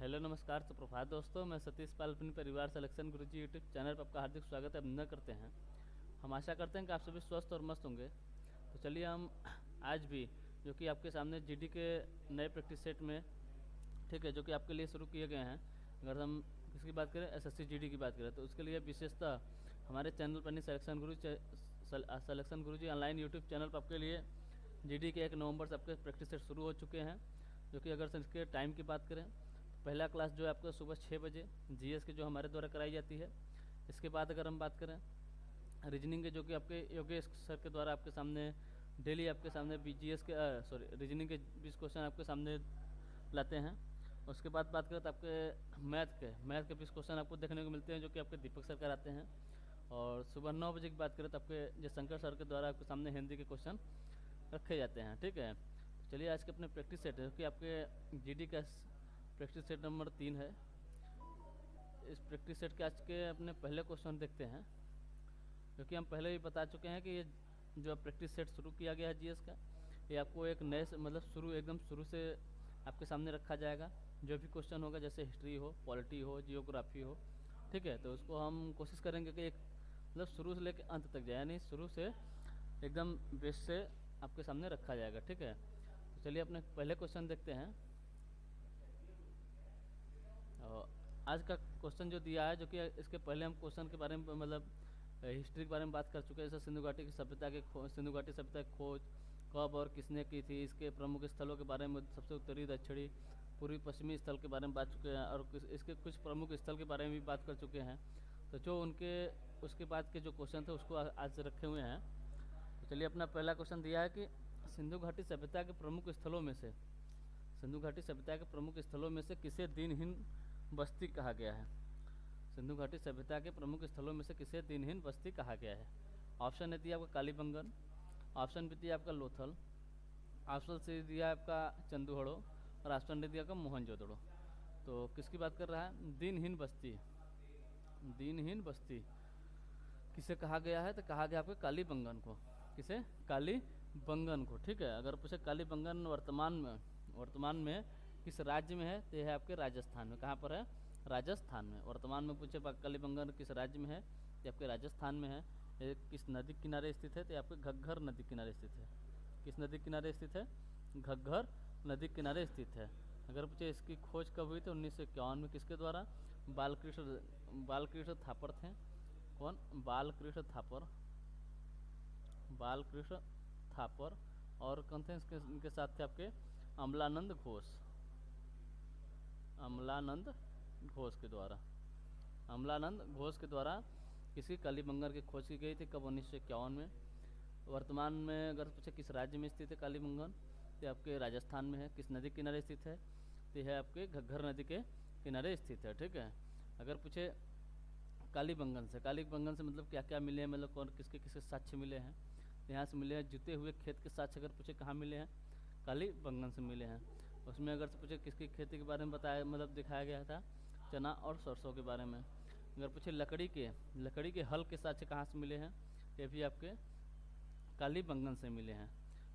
Hello नमस्कार सुप्रभात दोस्तों, मैं सतीश पाल अपने परिवार सिलेक्शन गुरुजी यूट्यूब चैनल पर आपका हार्दिक स्वागत है, अभिनंदन करते हैं। हम आशा करते हैं कि आप सभी स्वस्थ और मस्त होंगे। तो चलिए हम आज भी जो कि आपके सामने जीडी के नए प्रैक्टिस सेट में, ठीक है, जो कि आपके लिए शुरू किए गए हैं। अगर हम किसकी बात करें, एसएससी जीडी की बात करें, तो उसके लिए विशेषतः हमारे चैनल पर नहीं, सिलेक्शन गुरुजी ऑनलाइन यूट्यूब चैनल पर आपके लिए जीडी के 1 नवंबर से आपके प्रैक्टिस सेट शुरू हो चुके हैं। जो कि अगर इसके टाइम की बात करें, पहला क्लास जो है आपका सुबह 6 बजे जीएस की जो हमारे द्वारा कराई जाती है। इसके बाद अगर हम बात करें रीजनिंग के, जो कि आपके योगेश सर के द्वारा आपके सामने डेली आपके सामने जीएस के रीजनिंग के 20 क्वेश्चन आपके सामने लाते हैं। उसके बाद बात करें तो आपके मैथ के 20 क्वेश्चन आपको देखने को मिलते हैं, जो कि आपके दीपक सर कराते हैं। और सुबह 9 बजे की बात करें तो आपके जयशंकर सर के द्वारा आपके सामने हिंदी के क्वेश्चन रखे जाते हैं। ठीक है, चलिए आज के अपने प्रैक्टिस सेट है, जो कि आपके जीडी का प्रैक्टिस सेट नंबर 3 है। इस प्रैक्टिस सेट के आज के अपने पहले क्वेश्चन देखते हैं, क्योंकि हम पहले ही बता चुके हैं कि ये जो प्रैक्टिस सेट शुरू किया गया है जीएस का, ये आपको एक नए मतलब एकदम शुरू से आपके सामने रखा जाएगा। जो भी क्वेश्चन होगा, जैसे हिस्ट्री हो, पॉलिटी हो, जियोग्राफी हो, ठीक है, तो उसको हम कोशिश करेंगे कि एक मतलब शुरू से लेकर अंत तक जाए, यानी शुरू से एकदम बेस से आपके सामने रखा जाएगा। ठीक है, तो चलिए अपने पहले क्वेश्चन देखते हैं। और आज का क्वेश्चन जो दिया है, जो कि इसके पहले हम क्वेश्चन के बारे में मतलब हिस्ट्री के बारे में बात कर चुके हैं। जैसे सिंधु घाटी की सभ्यता की खोज कब और किसने की थी, इसके प्रमुख स्थलों के बारे में, सबसे उत्तरी, दक्षिणी, पूर्वी, पश्चिमी स्थल के बारे में बात चुके हैं, और इसके कुछ प्रमुख स्थल के बारे में भी बात कर चुके हैं। तो जो उनके उसके बाद के जो क्वेश्चन थे उसको आज रखे हुए हैं। तो चलिए अपना पहला क्वेश्चन दिया है कि सिंधु घाटी सभ्यता के प्रमुख स्थलों में से किसे दिनहीन बस्ती कहा गया है। सिंधु घाटी सभ्यता के प्रमुख स्थलों में से किसे दिनहीन बस्ती कहा गया है। ऑप्शन ए दिया आपका कालीबंगन, ऑप्शन बी दिया आपका लोथल, ऑप्शन सी दिया आपका चंदूहड़ो, और ऑप्शन डी दिया आपका मोहनजोदड़ो। तो किसकी बात कर रहा है, दिनहीन बस्ती किसे कहा गया है, तो कहा गया आपके कालीबंगन को। किसे, कालीबंगन को। ठीक है, अगर पूछे कालीबंगन वर्तमान में किस राज्य में है, तो यह है आपके राजस्थान में। कहाँ पर है, राजस्थान में। वर्तमान में पूछे कालीबंगन किस राज्य में है, तो आपके राजस्थान में है। ये किस नदी किनारे स्थित है, तो आपके घग्घर नदी किनारे स्थित है। किस नदी किनारे स्थित है, घग्घर नदी किनारे स्थित है। अगर पूछे इसकी खोज कब हुई, तो 1951 में। किसके द्वारा, बालकृष्ण थापर थे। कौन, बालकृष्ण थापर। और कौन थे इनके साथ थे आपके, अमलानंद घोष के द्वारा किसी कालीबंगन की खोज की गई थी। कब, 1951 में। वर्तमान में अगर पूछे किस राज्य में स्थित है कालीबंगन, तो आपके राजस्थान में है। किस नदी किनारे स्थित है, तो है आपके घग्घर नदी के किनारे स्थित है। ठीक है, अगर पूछे कालीबंगन से मतलब क्या क्या मिले हैं, मतलब कौन किसके साक्ष्य मिले हैं, तो यहाँ से मिले हैं जुते हुए खेत के साक्ष्य। अगर पूछे कहाँ मिले हैं, कालीबंगन से मिले हैं। उसमें अगर से पूछे किसकी खेती के बारे में बताया, मतलब दिखाया गया था, चना और सरसों के बारे में। अगर पूछे लकड़ी के हल के साक्ष्य कहाँ से मिले हैं, ये भी आपके कालीबंगन से मिले हैं।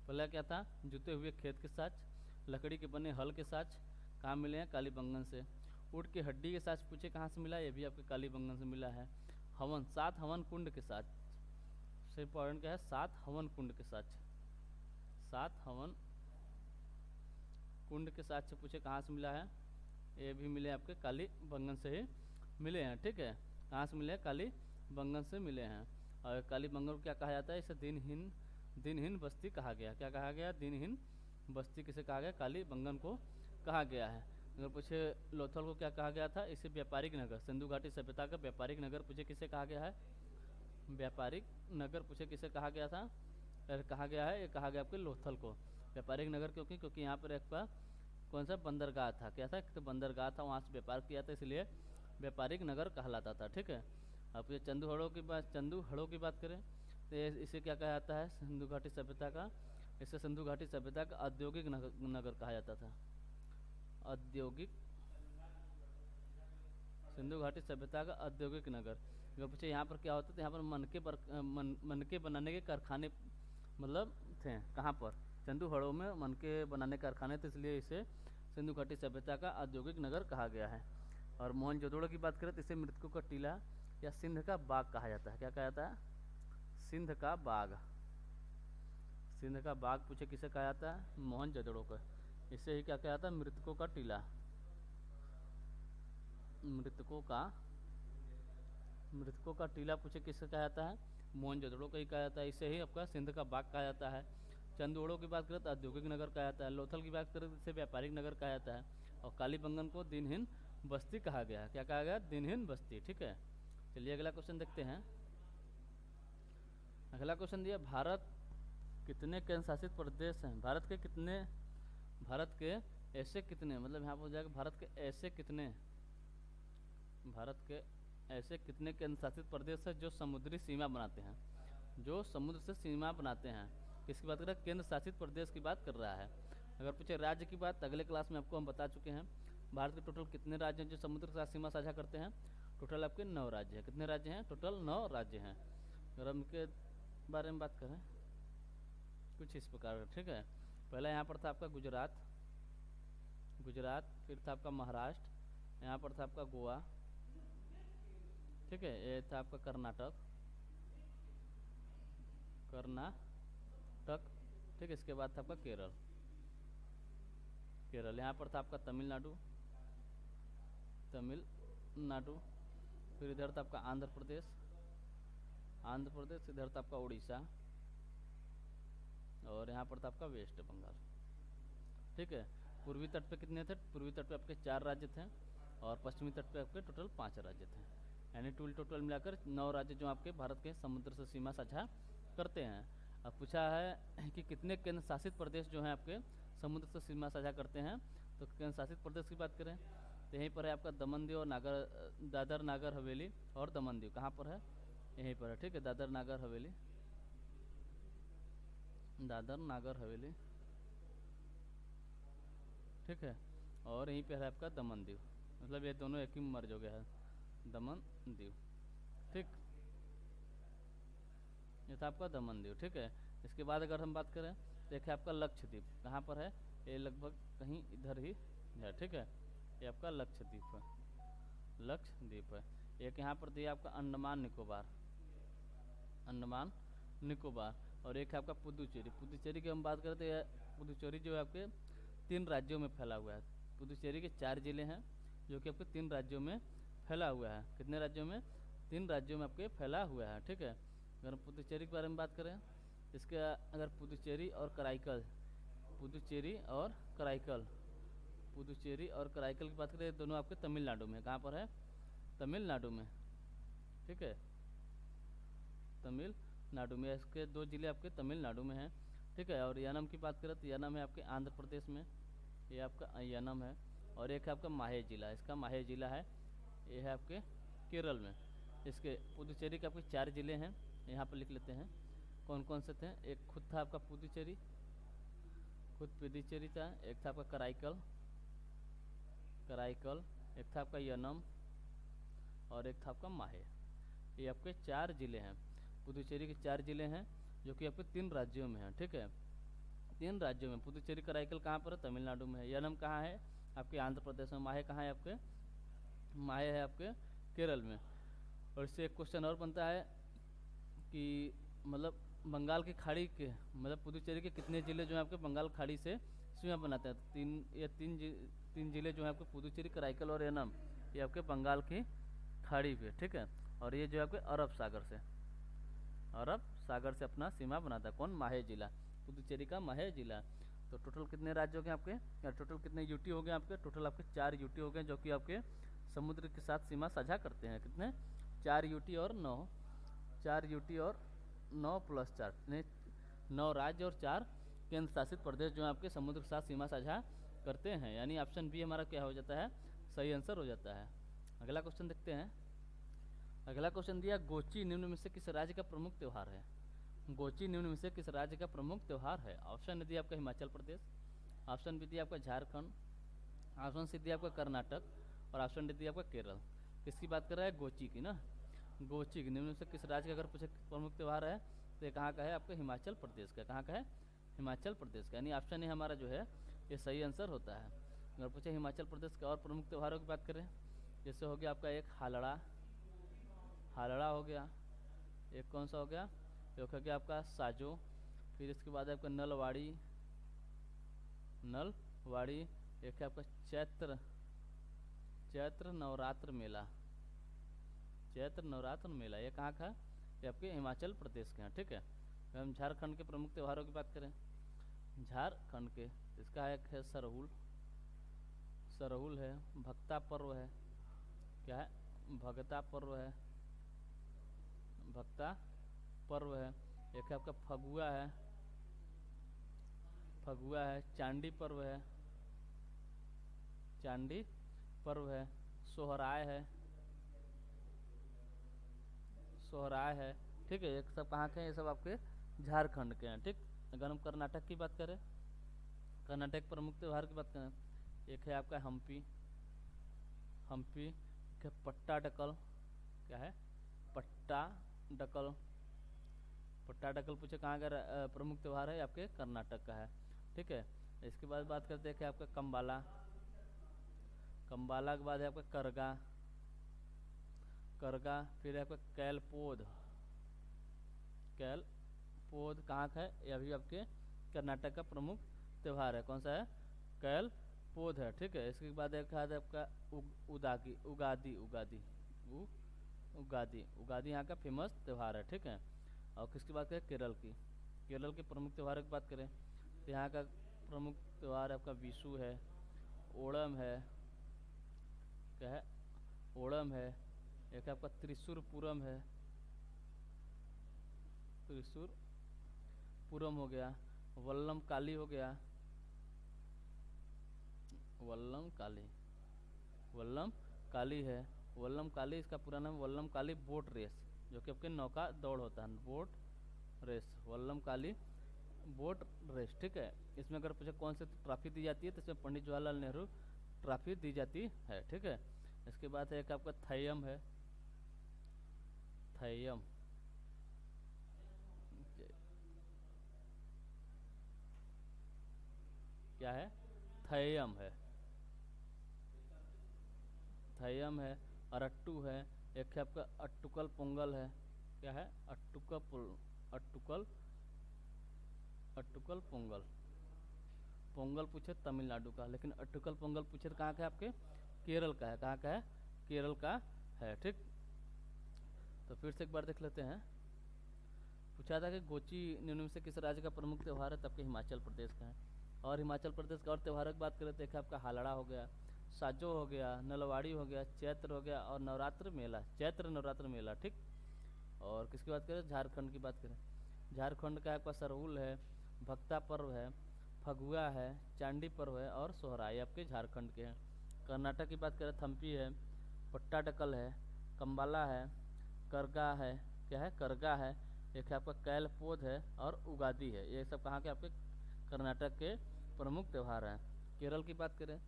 पहला क्या था, जुते हुए खेत के साक्ष्य, लकड़ी के बने हल के साक्ष्य कहाँ मिले हैं, कालीबंगन से। ऊँट की हड्डी के साक्ष्य पूछे कहाँ से मिला, ये भी आपके कालीबंगन से मिला है। 7 हवन कुंड के साक्ष्य, सबसे इम्पोर्टेंट क्या है, 7 हवन कुंड के साक्ष्य। 7 हवन कुंड के साक्ष्य पूछे कहाँ से मिला है, ये भी मिले आपके कालीबंगन से ही मिले हैं। ठीक है, कहाँ से मिले हैं, कालीबंगन से मिले हैं। और कालीबंगन को क्या कहा जाता है, इसे दिनहीन बस्ती कहा गया। क्या कहा गया, दिनहीन बस्ती किसे कहा गया, कालीबंगन को कहा गया है। अगर पूछे लोथल को क्या कहा गया था, इसे व्यापारिक नगर, सिंधु घाटी सभ्यता का व्यापारिक नगर पूछे किसे कहा गया है, व्यापारिक नगर पूछे किसे कहा गया था, ये कहा गया आपके लोथल को व्यापारिक नगर। क्योंकि यहाँ पर एक कौन सा बंदरगाह था, क्या था, तो बंदरगाह था, वहाँ से व्यापार किया था, इसलिए व्यापारिक नगर कहलाता था। ठीक है, अब ये चंदूहड़ों की बात करें, तो इसे क्या कहा जाता है, सिंधु घाटी सभ्यता का, इसे सिंधु घाटी सभ्यता का औद्योगिक नगर कहा जाता था। सिंधु घाटी सभ्यता का औद्योगिक नगर। अगर पूछे यहाँ पर क्या होता था, यहाँ पर मनके बनाने के कारखाने मतलब थे। कहाँ पर, चंदूहड़ों में मनके बनाने कारखाने थे, इसलिए इसे सिंधु घाटी सभ्यता का औद्योगिक नगर कहा गया है। और मोहनजोदड़ो की बात करें तो इसे मृतकों का टीला या सिंध का बाग कहा जाता है। क्या कहा जाता है? सिंध का बाग। सिंध का बाग पूछे किसे कहा जाता है? मोहनजोदड़ो को। इसे ही क्या कहा जाता है? मृतकों का टीला। मृतकों का टीला पूछे किसे कहा जाता है? मोहनजोदड़ो को ही कहा जाता है। इसे ही आपका सिंध का बाग कहा जाता है। चंदोड़ो की बात करें तो औद्योगिक नगर कहा जाता है। लोथल की बात करें तो इसे व्यापारिक नगर कहा जाता है। और कालीबंगन को दिनहीन बस्ती कहा गया। क्या कहा गया? दिनहीन बस्ती। ठीक है, चलिए अगला क्वेश्चन देखते हैं। अगला क्वेश्चन दिया, भारत कितने केंद्र शासित प्रदेश हैं? भारत के ऐसे कितने, मतलब यहाँ पर हो जाएगा भारत के ऐसे कितने केंद्र शासित प्रदेश है जो समुद्री सीमा बनाते हैं, जो समुद्र से सीमा बनाते हैं। किसकी बात कर रहा है? केंद्र शासित प्रदेश की बात कर रहा है। अगर पूछे राज्य की बात, अगले क्लास में आपको हम बता चुके हैं। भारत के टोटल कितने राज्य हैं जो समुद्र के साथ सीमा साझा करते हैं? टोटल आपके 9 राज्य हैं। कितने राज्य हैं? टोटल 9 राज्य हैं। अगर हम इनके बारे में बात करें कुछ इस प्रकार का। ठीक है, पहला यहाँ पर था आपका गुजरात, फिर था आपका महाराष्ट्र, यहाँ पर था आपका गोवा, ठीक है, ये था आपका कर्नाटक, ठीक है, इसके बाद था आपका केरल, यहाँ पर था आपका तमिलनाडु, फिर इधर था आपका आंध्र प्रदेश, इधर था आपका उड़ीसा, और यहाँ पर था आपका वेस्ट बंगाल। ठीक है, पूर्वी तट पे कितने थे? पूर्वी तट पे आपके 4 राज्य थे, और पश्चिमी तट पे आपके टोटल 5 राज्य थे। यानी टोटल मिलाकर 9 राज्य जो आपके भारत के समुद्र से सीमा साझा करते हैं। अब पूछा है कि कितने केंद्र शासित प्रदेश जो हैं आपके समुद्र से सीमा साझा करते हैं। तो केंद्र शासित प्रदेश की बात करें तो यहीं पर है आपका दमन दीव और दादर नागर हवेली और दमन दीव। कहाँ पर है? यहीं पर है। ठीक है, दादर नागर हवेली, ठीक है, और यहीं पे है आपका दमन दीव। मतलब ये दोनों एक ही मर्ज हो गया है, दमन दीव। ठीक, ये था आपका दमन दीव। ठीक है, इसके बाद अगर हम बात करें तो एक है आपका लक्षद्वीप। कहाँ पर है? ये लगभग कहीं इधर ही है। ठीक है, ये आपका लक्षद्वीप है। एक यहाँ पर दिया आपका अंडमान निकोबार, और एक है आपका पुदुचेरी की हम बात करें तो पुदुचेरी जो है आपके 3 राज्यों में फैला हुआ है। पुदुचेरी के 4 जिले हैं जो कि आपके 3 राज्यों में फैला हुआ है। कितने राज्यों में? 3 राज्यों में आपके फैला हुआ है। ठीक है, अगर हम पुदुचेरी के बारे में बात करें, इसके अगर पुदुचेरी और कराईकल की बात करें, दोनों आपके तमिलनाडु में। कहाँ पर है? तमिलनाडु में। ठीक है, तमिलनाडु में। इसके 2 जिले आपके तमिलनाडु में हैं। ठीक है, और यानम की बात करें तो यानम है आपके आंध्र प्रदेश में, ये आपका यानम है। और एक है आपका माहे जिला, इसका माहे जिला है, ये है आपके केरल में। इसके पुदुचेरी के आपके 4 जिले हैं, यहाँ पर लिख लेते हैं कौन कौन से थे। एक खुद था आपका पुदुचेरी था, एक था आपका कराईकल, एक था आपका यानम, और एक था आपका माहे। ये आपके 4 जिले हैं, पुदुचेरी के 4 जिले हैं जो कि आपके 3 राज्यों में हैं। ठीक है, 3 राज्यों में। पुदुचेरी कराईकल कहाँ पर है? तमिलनाडु में है। यानम कहाँ है? आपके आंध्र प्रदेश में। माहे कहाँ है आपके? माहे है आपके केरल में। और इससे एक क्वेश्चन और बनता है कि मतलब बंगाल की खाड़ी के, मतलब पुदुचेरी के कितने जिले जो हैं आपके बंगाल खाड़ी से सीमा बनाते हैं? 3 जिले जो हैं आपके पुदुचेरी, कराईकल और यानम, ये आपके बंगाल की खाड़ी पे। ठीक है, और ये जो है आपके अरब सागर से अपना सीमा बनाता है। कौन? माहे जिला, पुदुचेरी का माहे जिला। तो टोटल कितने राज्य हो गए आपके, या टोटल कितने यूटी हो गए आपके? टोटल आपके 4 यूटी हो गए जो कि आपके समुद्र के साथ सीमा साझा करते हैं। कितने? 4 यूटी और 9 प्लस 4, 9 राज्य और 4 केंद्र शासित प्रदेश जो आपके समुद्र के साथ सीमा साझा करते हैं। यानी ऑप्शन बी हमारा क्या हो जाता है? सही आंसर हो जाता है। अगला क्वेश्चन देखते हैं। अगला क्वेश्चन दिया, गोची निम्न में से किस राज्य का प्रमुख त्यौहार है? गोची निम्न में से किस राज्य का प्रमुख त्यौहार है? ऑप्शन दिया आपका हिमाचल प्रदेश, ऑप्शन बी दिया आपका झारखंड, ऑप्शन सी दिया आपका कर्नाटक, और ऑप्शन डी दिया आपका केरल। किसकी बात कर रहा है? गोची की ना। गोची निम्न में से किस राज्य का अगर पूछे प्रमुख त्यौहार है तो ये कहाँ का है? आपका हिमाचल प्रदेश का। कहाँ का है? हिमाचल प्रदेश का। यानी ऑप्शन ए हमारा जो है ये सही आंसर होता है। अगर पूछे हिमाचल प्रदेश के और प्रमुख त्योहारों की बात करें, जैसे हो गया आपका एक हालड़ा, हालड़ा हो गया, एक कौन सा हो गया, एक हो गया आपका साजो, फिर इसके बाद आपका नलवाड़ी, नलवाड़ी, एक है आपका चैत्र, चैत्र नवरात्र मेला, चैत्र नवरात्र मेला, ये कहाँ का है, ये आपके हिमाचल प्रदेश के हैं। ठीक है। अगर हम झारखंड के प्रमुख त्योहारों की बात करें, झारखंड के, इसका एक है सरहुल, सरहुल है, भक्ता पर्व है, क्या है, भगता पर्व है, भक्ता पर्व है, एक है आपका फगुआ है, फगुआ है, चांदी पर्व है, चांदी पर्व है, सोहराय है, सोहराय है। ठीक है। ये सब कहाँ के हैं, ये सब आपके झारखंड के हैं। ठीक। अगर हम कर्नाटक की बात करें, कर्नाटक प्रमुख त्यौहार की बात करें, एक है आपका हम्पी, हम्पी, एक है पट्टाडकल, क्या है, पट्टाडकल, पट्टाडकल पूछे कहाँ का प्रमुख त्यौहार है, आपके कर्नाटक का है। ठीक है। इसके बाद बात करते हैं कि आपका कम्बाला, कम्बाला के बाद है आपका करगा, करगा, फिर है आपका कैलपोद, कैलपोद कहाँ का है, यह भी आपके कर्नाटक का प्रमुख त्यौहार है। कौन सा है, कैलपोद है। ठीक है। इसके बाद एक है आपका उगादी, उगादी, उगादी, उगादी, उगादी यहाँ का फेमस त्यौहार है। ठीक है। और किसकी बात करें, केरल की, केरल के प्रमुख त्योहारों की बात करें तो यहाँ का प्रमुख त्यौहार आपका विशु है, ओणम है, क्या है, ओणम है, एक आपका त्रिशूर पूरम है, त्रिशूर पूरम हो गया, वल्लम काली हो गया, वल्लम काली, वल्लम काली है, वल्लम काली, इसका पूरा नाम वल्लम काली बोट रेस, जो कि आपके नौका दौड़ होता है, बोट रेस, वल्लम काली बोट रेस। ठीक है। इसमें अगर पूछे कौन सी ट्रॉफी दी जाती है, तो इसमें पंडित जवाहरलाल नेहरू ट्रॉफी दी जाती है। ठीक है। इसके बाद एक आपका थयम है, थयम, क्या है, थयम है, थयम है, अरट्टू है, एक है आपका अट्टुकल पोंगल है, क्या है, अट्टुकल, अट्टुकल पोंगल, पोंगल पूछे तमिलनाडु का, लेकिन अट्टुकल पोंगल पूछे तो कहाँ का है, आपके केरल का है, कहाँ का है, केरल का है। ठीक। तो फिर से एक बार देख लेते हैं, पूछा था कि गोची निम्न में से किस राज्य का प्रमुख त्यौहार है, तब के हिमाचल प्रदेश का है। और हिमाचल प्रदेश का और त्योहारों की बात करें तो एक आपका हालड़ा हो गया, साजो हो गया, नलवाड़ी हो गया, चैत्र हो गया, और नवरात्र मेला, चैत्र नवरात्र मेला। ठीक। और किसकी बात करें, झारखंड की बात करें, झारखंड का आपका सरहुल है, भक्ता पर्व है, फगुआ है, चांदी पर्व है, और सोहराई आपके झारखंड के हैं। कर्नाटक की बात करें, थम्पी है, पट्टाडकल है, कम्बाला है, करगा है, क्या है, करगा है, एक है आपका कैलपोद है, और उगादी है। ये सब कहाँ के, आपके कर्नाटक के प्रमुख त्यौहार हैं। केरल की बात करें,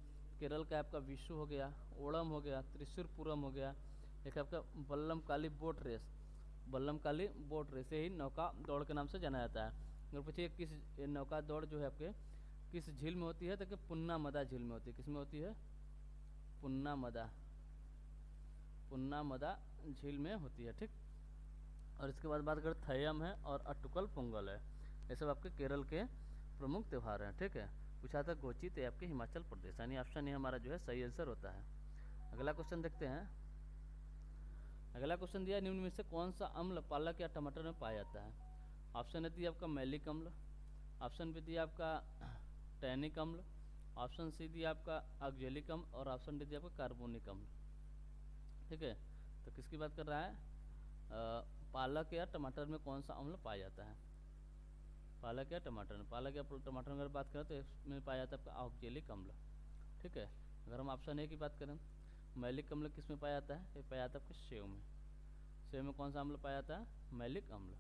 केरल का आपका विशु हो गया, ओणम हो गया, त्रिशूर पूरम हो गया, एक आपका बल्लम काली बोट रेस, बल्लम काली बोट रेस, ही नौका दौड़ के नाम से जाना जाता है। अगर पूछिए किस नौका दौड़ जो है आपके किस झील में होती है, तो कि पुन्ना मदा झील में होती है। किस में होती है, पुन्ना मदा, पुन्ना मदा झील में होती है। ठीक। और इसके बाद बात करें, थयम है और अट्टुकल पोंगल है, ये सब आपके केरल के प्रमुख त्यौहार हैं। ठीक है। पूछा था गोची, तो आपके हिमाचल प्रदेश, यानी ऑप्शन ये हमारा जो है सही आंसर होता है। अगला क्वेश्चन देखते हैं। अगला क्वेश्चन दिया, निम्न में से कौन सा अम्ल पालक या टमाटर में पाया जाता है। ऑप्शन ए दिया आपका मैलिक अम्ल, ऑप्शन बी दिया आपका टैनिक अम्ल, ऑप्शन सी दिया आपका ऑक्जेलिक अम्ल, और ऑप्शन डी दिया आपका कार्बोनिक अम्ल। ठीक है। तो किसकी बात कर रहा है, पालक या टमाटर में कौन सा अम्ल पाया जाता है, पालक या टमाटर में, पालक या टमाटर में अगर बात करें तो इसमें पाया जाता है आपका ऑक्जेलिक अम्ल। ठीक है। अगर हम ऑप्शन ए की बात करें, मैलिक अम्ल किस में पाया जाता है, ये पाया जाता है आपके सेव में, सेव में कौन सा अम्ल पाया जाता है, मैलिक अम्ल।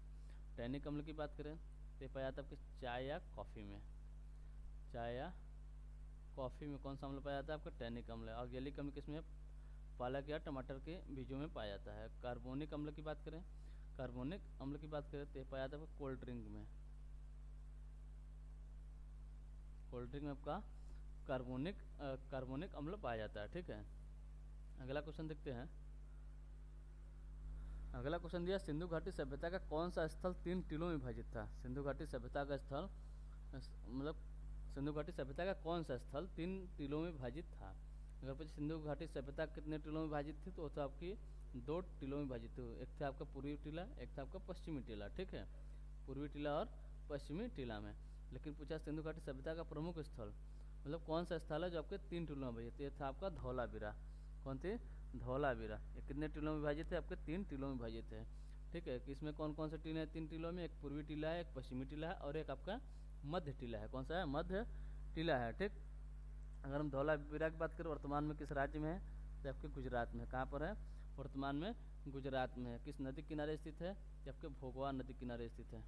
टैनिक अम्ल की बात करें तो ये पाया जाता है आपके चाय या कॉफ़ी में, चाय या कॉफ़ी में कौन सा अम्ल पाया जाता है, आपका टैनिक अम्ल। ऑक्जेलिक अम्ल किस में, पालक या टमाटर के बीजों में पाया जाता है। कार्बोनिक अम्ल की बात करें, कार्बोनिक अम्ल की बात करें तो ये पाया जाता है आपका कोल्ड ड्रिंक में, कोल्ड ड्रिंक में आपका कार्बोनिक अम्ल पाया जाता है। ठीक है, अगला क्वेश्चन देखते हैं। अगला क्वेश्चन दिया, सिंधु घाटी सभ्यता का कौन सा स्थल 3 टीलों में विभाजित था। सिंधु घाटी सभ्यता का स्थल मतलब सिंधु घाटी सभ्यता का कौन सा स्थल 3 टीलों में विभाजित था। अगर पूछे सिंधु घाटी सभ्यता कितने टीलों में विभाजित थी, तो आपकी 2 टीलों में विभाजित थी। एक था आपका पूर्वी टीला, एक था आपका पश्चिमी टीला। ठीक है, पूर्वी टीला और पश्चिमी टीला में। लेकिन पूछा सिंधु घाटी सभ्यता का प्रमुख स्थल, मतलब कौन सा स्थल है जो आपके 3 टीलों में विभाजित। ये था आपका धौलावीरा। कौन थी? धौलावीरा। ये कितने टीलों में विभाजित है? आपके 3 टीलों में विभाजित है। ठीक है, कि इसमें कौन कौन से टीले हैं 3 टीलों में? एक पूर्वी टीला है, एक पश्चिमी टीला है और एक आपका मध्य टीला है। कौन सा है? मध्य टीला है। ठीक, अगर हम धौलावीरा की बात करें वर्तमान में किस राज्य में है, तो आपके गुजरात में। कहाँ पर है? वर्तमान में गुजरात में है। किस नदी किनारे स्थित है? ये आपके भोगवा नदी किनारे स्थित है।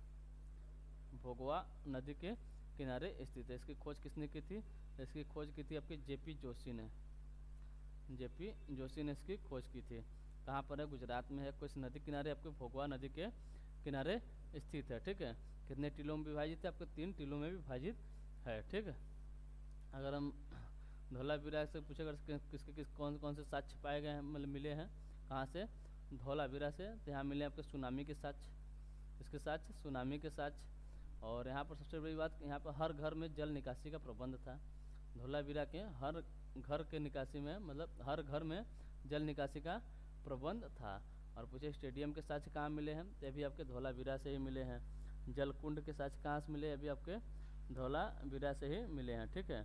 भोगवा नदी के किनारे स्थित है। इसकी खोज किसने की थी? इसकी खोज की थी आपके जेपी जोशी ने। जेपी जोशी ने इसकी खोज की थी। कहाँ पर है? गुजरात में है। किस नदी किनारे? आपके भोगवा नदी के किनारे स्थित है। ठीक है, कितने टीलों में विभाजित है? आपके 3 टीलों में विभाजित है। ठीक है, अगर हम धौलावीरा से पूछेगा किसके कौन कौन से साक्ष्य पाए गए हैं, मतलब मिले हैं कहाँ से? धौलावीरा से। तो यहाँ मिले आपके सुनामी के साक्ष्य। इसके साक्ष्य सुनामी के साक्ष्य। और यहाँ पर सबसे बड़ी बात, यहाँ पर हर घर में जल निकासी का प्रबंध था। धौलावीरा के हर घर के निकासी में, मतलब हर घर में जल निकासी का प्रबंध था। और पूछे स्टेडियम के साक्ष्य कहाँ मिले हैं, तो भी आपके धौलावीरा से ही मिले हैं। जल कुंड के साक्ष्य कहाँ से मिले? अभी आपके धौलावीरा से ही मिले हैं। ठीक है,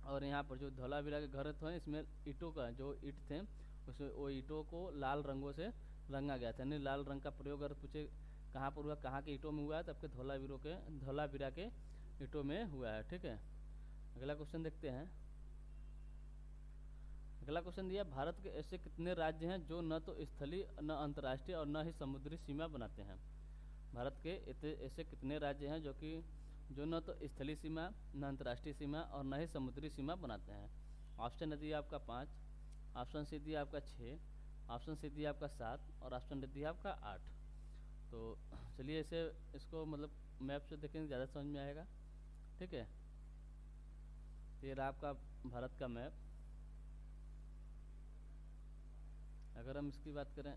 और यहाँ पर जो धौलावीरा के घर थे, इसमें ईंटों का जो ईंट थे, उसमें वो ईंटों को लाल रंगों से रंगा गया था। यानी लाल रंग का प्रयोग अगर पूछे कहाँ पर हुआ, कहाँ के ईंटों में हुआ है, तो आपके धौलावीरा के ईंटों में हुआ है। ठीक है, अगला क्वेश्चन देखते हैं। अगला क्वेश्चन दिया, भारत के ऐसे कितने राज्य हैं जो न तो स्थलीय, न अंतर्राष्ट्रीय और न ही समुद्री सीमा बनाते हैं। भारत के ऐसे कितने राज्य हैं जो न तो स्थलीय सीमा, न अंतर्राष्ट्रीय सीमा और न ही समुद्री सीमा बनाते हैं। ऑप्शन दिया आपका 5, ऑप्शन सी दिया आपका 6, ऑप्शन सी दिया आपका 7 और ऑप्शन डी दिया आपका 8। तो चलिए इसको मतलब मैप से देखेंगे ज़्यादा समझ में आएगा। ठीक है, ये रहा आपका भारत का मैप। अगर हम इसकी बात करें,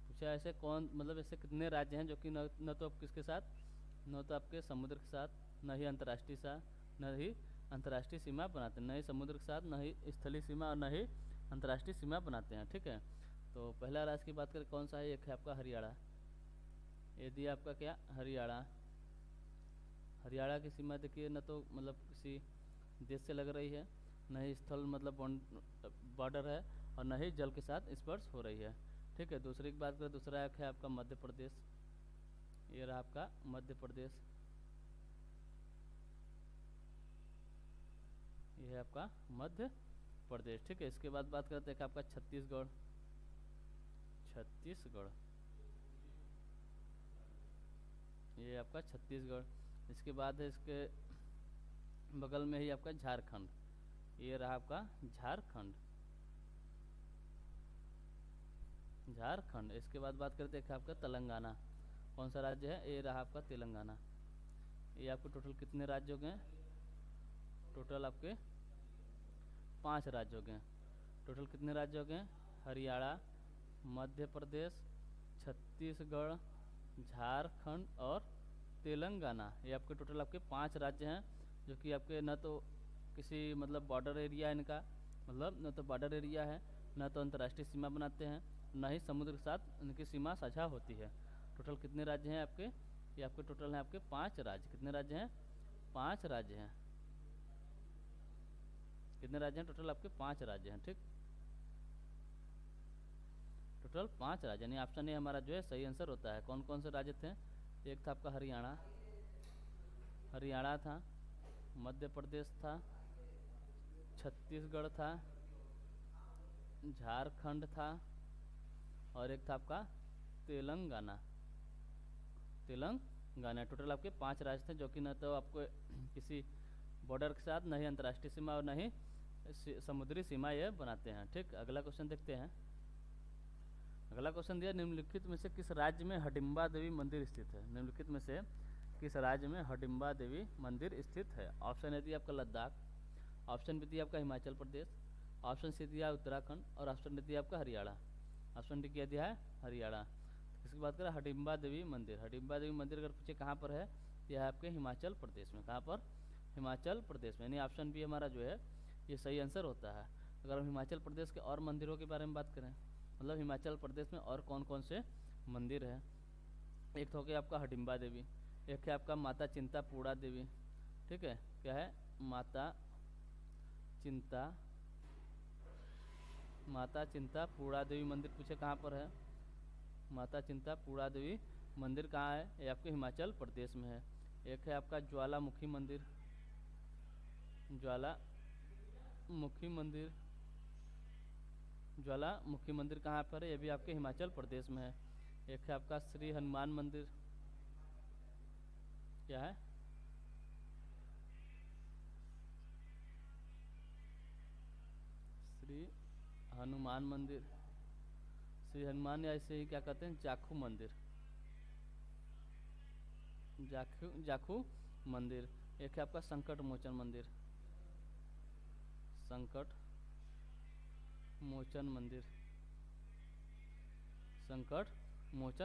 पूछा ऐसे कौन, मतलब ऐसे कितने राज्य हैं जो कि न तो किसके साथ, न तो आपके समुद्र के साथ, न ही अंतर्राष्ट्रीय सीमा बनाते हैं, न ही समुद्र के साथ, न ही स्थलीय सीमा और न ही अंतर्राष्ट्रीय सीमा बनाते हैं। ठीक है, तो पहला राज्य की बात करें कौन सा है? एक है आपका हरियाणा। ये दिया आपका क्या? हरियाणा। हरियाणा की सीमा देखिए, न तो मतलब किसी देश से लग रही है, न ही स्थल मतलब बॉर्डर है, और न ही जल के साथ स्पर्श हो रही है। ठीक है, दूसरी की बात करें, दूसरा एक है आपका मध्य प्रदेश। ये रहा आपका मध्य प्रदेश। ये है आपका मध्य प्रदेश। ठीक है, इसके बाद बात करते हैं आपका छत्तीसगढ़। छत्तीसगढ़, ये आपका छत्तीसगढ़। इसके बाद है इसके बगल में ही आपका झारखंड। ये रहा आपका झारखंड। झारखंड। इसके बाद बात करते हैं आपका तेलंगाना। कौन सा राज्य है? ये रहा आपका तेलंगाना। ये आपके टोटल कितने राज्य हो गए? टोटल आपके 5 राज्य हो गए। टोटल कितने राज्य हो गए? हरियाणा, मध्य प्रदेश, छत्तीसगढ़, झारखंड और तेलंगाना। ये आपके टोटल आपके 5 राज्य हैं, जो कि आपके न तो किसी मतलब बॉर्डर एरिया है इनका, मतलब न तो बॉर्डर एरिया है, न तो अंतर्राष्ट्रीय सीमा बनाते हैं, न ही समुद्र के साथ इनकी सीमा साझा होती है। टोटल कितने राज्य हैं आपके? ये आपके टोटल हैं आपके 5 राज्य। कितने राज्य हैं? 5 राज्य हैं। कितने राज्य हैं? टोटल आपके 5 राज्य हैं। ठीक, टोटल 5 राज्य, यानी ऑप्शन ए हमारा जो है सही आंसर होता है। कौन कौन से राज्य थे? एक था आपका हरियाणा था, मध्य प्रदेश था, छत्तीसगढ़ था, झारखंड था और एक था आपका तेलंगाना। टोटल आपके 5 राज्य थे, जो कि न तो आपको किसी बॉर्डर के साथ, न ही अंतर्राष्ट्रीय सीमा और न ही समुद्री सीमा ये बनाते हैं। ठीक, अगला क्वेश्चन देखते हैं। अगला क्वेश्चन दिया, निम्नलिखित में से किस राज्य में हडिम्बा देवी मंदिर स्थित है? निम्नलिखित में से किस राज्य में हडिम्बा देवी मंदिर स्थित है? ऑप्शन ए दिया आपका लद्दाख, ऑप्शन बी दिया आपका हिमाचल प्रदेश, ऑप्शन सी दिया उत्तराखंड और ऑप्शन डी दिया आपका हरियाणा। ऑप्शन डी क्या दिया है? हरियाणा। इसकी बात करें हडिम्बा देवी मंदिर, हडिम्बा देवी मंदिर अगर पूछे कहाँ पर है, यह है आपके हिमाचल प्रदेश में। कहाँ पर? हिमाचल प्रदेश में। यानी ऑप्शन बी हमारा जो है ये सही आंसर होता है। अगर हम हिमाचल प्रदेश के और मंदिरों के बारे में बात करें, मतलब हिमाचल प्रदेश में और कौन कौन से मंदिर हैं, एक तो हो गया आपका हडिम्बा देवी, एक है आपका माता चिंतापूर्णा देवी, ठीक है, क्या है? माता चिंतापूर्णा देवी मंदिर पूछे कहाँ पर है? माता चिंतापूर्णा देवी मंदिर कहाँ है? ये आपके हिमाचल प्रदेश में है। एक है आपका ज्वालामुखी मंदिर, ज्वालामुखी मंदिर कहाँ पर है? ये भी आपके हिमाचल प्रदेश में है। एक है आपका श्री हनुमान मंदिर, क्या है? श्री हनुमान मंदिर, श्री हनुमान या इसे ही क्या कहते हैं? जाखू मंदिर, जाखू मंदिर। एक है आपका संकट मोचन मंदिर, संकट मोचन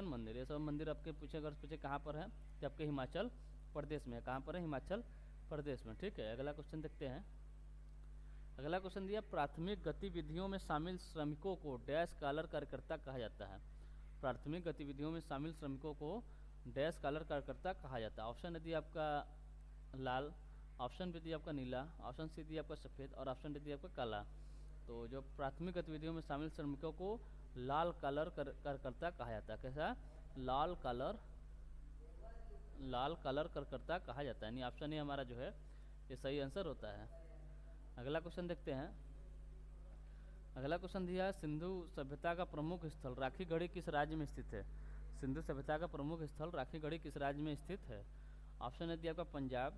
मंदिर। ये सब मंदिर आपके पूछे अगर पूछे कहाँ पर है, कि आपके हिमाचल प्रदेश में है। कहाँ पर है? हिमाचल प्रदेश में। ठीक है, अगला क्वेश्चन देखते हैं। अगला क्वेश्चन दिया, प्राथमिक गतिविधियों में शामिल श्रमिकों को डैश कॉलर कार्यकर्ता कहा जाता है। प्राथमिक गतिविधियों में शामिल श्रमिकों को डैश कॉलर कार्यकर्ता कहा जाता है। ऑप्शन दिया आपका लाल, ऑप्शन बी दिया आपका नीला, ऑप्शन सी दिया आपका सफ़ेद और ऑप्शन डी दिया आपका काला। तो जो प्राथमिक गतिविधियों में शामिल श्रमिकों को लाल कॉलर कार्यकर्ता कहा जाता है। कैसा? लाल कॉलर कार्यकर्ता कहा जाता है। यानी ऑप्शन ए हमारा जो है ये सही आंसर होता है। अगला क्वेश्चन देखते हैं। अगला क्वेश्चन दिया है, सिंधु सभ्यता का प्रमुख स्थल राखीगढ़ी किस राज्य में स्थित है? सिंधु सभ्यता का प्रमुख स्थल राखीगढ़ी किस राज्य में स्थित है? ऑप्शन ए दिया आपका पंजाब,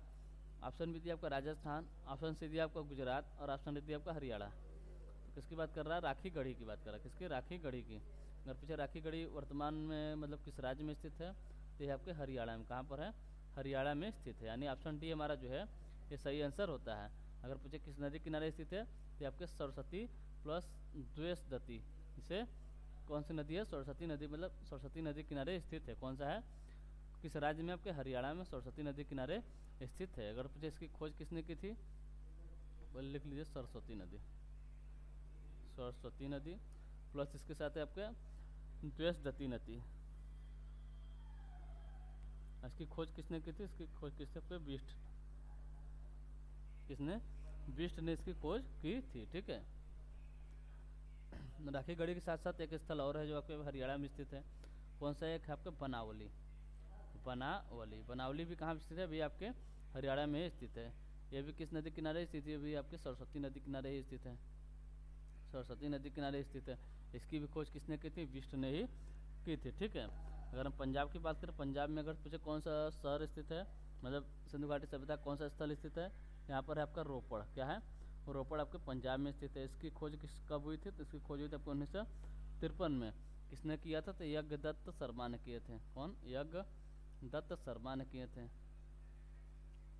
ऑप्शन बी दिया आपका राजस्थान, ऑप्शन सी दिया आपका गुजरात और ऑप्शन डी दिया आपका हरियाणा। तो किसकी बात कर रहा है? राखीगढ़ी की बात कर रहा है। किसकी? राखीगढ़ी की। अगर पीछे राखीगढ़ी वर्तमान में मतलब किस राज्य में स्थित है, तो ये आपके हरियाणा में। कहाँ पर है? हरियाणा में स्थित है। यानी ऑप्शन डी हमारा जो है ये सही आंसर होता है। अगर पूछे किस नदी किनारे स्थित है, तो ये आपके सरस्वती प्लस द्वेषदती, इसे कौन सी नदी है? सरस्वती नदी, मतलब सरस्वती नदी किनारे स्थित है। कौन सा है? किस राज्य में? आपके हरियाणा में सरस्वती नदी किनारे स्थित है। अगर पूछे इसकी खोज किसने की थी, बोल लिख लीजिए सरस्वती नदी प्लस इसके साथ है आपके द्वेषदती नदी। इसकी खोज किसने की थी? इसकी खोज किसने? आपके बिष्ट ने इसकी खोज की थी। ठीक है, राखीगढ़ी के साथ साथ एक स्थल और है जो आपके हरियाणा में स्थित है। कौन सा? एक है आपका बनावली भी कहाँ स्थित है? भी आपके हरियाणा में स्थित है। यह भी किस नदी किनारे स्थित है? भी आपके सरस्वती नदी किनारे ही स्थित है। सरस्वती नदी किनारे स्थित है। इसकी भी खोज किसने की थी? बिष्ट ने ही की थी। ठीक है, अगर हम पंजाब की बात करें, पंजाब में अगर पूछे कौन सा शहर स्थित है, मतलब सिंधु घाटी सभ्यता कौन सा स्थल स्थित है, यहाँ पर है आपका रोपड़। क्या है? रोपड़ आपके पंजाब में स्थित है। इसकी खोज कब हुई थी? तो इसकी खोज हुई थी आपको 1953 में। किसने किया था? तो यज्ञदत्त शर्मा ने किए थे। कौन? यज्ञदत्त शर्मा ने किए थे।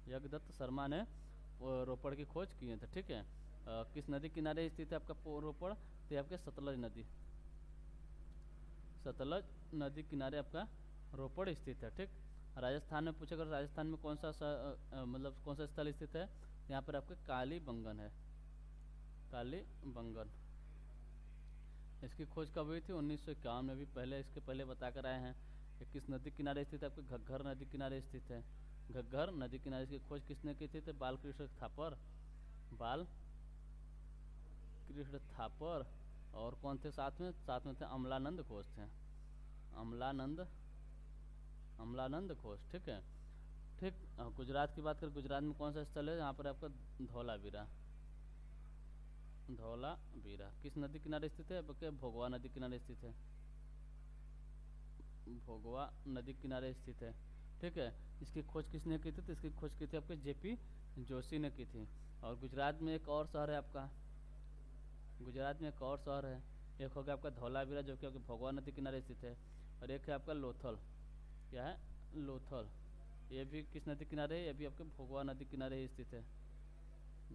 यज्ञदत्त शर्मा ने रोपड़ की खोज किए थे। ठीक है, किस नदी किनारे स्थित है आपका रोपड़? तो ये आपके सतलज नदी किनारे आपका रोपड़ स्थित है। ठीक, राजस्थान में पूछे अगर राजस्थान में कौन सा मतलब कौन सा स्थल स्थित है, यहाँ पर आपके कालीबंगन है। कालीबंगन, इसकी खोज कब हुई थी? 1951 में। भी पहले इसके पहले बता कर आए हैं। किस नदी किनारे स्थित है? आपके घग्घर नदी किनारे स्थित है। घग्घर नदी किनारे इसकी खोज किसने की थी? तो बालकृष्ण थापर। और कौन थे साथ में? साथ में थे अमलानंद घोष थे। अमलानंद घोष। ठीक है, ठीक। गुजरात की बात करें, गुजरात में कौन सा स्थल है? यहाँ पर आपका धौलावीरा किस नदी किनारे स्थित है? आपके भोगवा नदी किनारे स्थित है। भोगवा नदी किनारे स्थित है। ठीक है, इसकी खोज किसने की थी? तो इसकी खोज की थी आपके जेपी जोशी ने की थी। और गुजरात में एक और शहर है आपका, गुजरात में एक और शहर है। एक हो गया आपका धौलावीरा जो कि आपके भोगवा नदी किनारे स्थित है, और एक है आपका लोथल। क्या है? लोथल। ये भी किस नदी किनारे है? ये भी आपके भोगवा नदी किनारे ही स्थित है,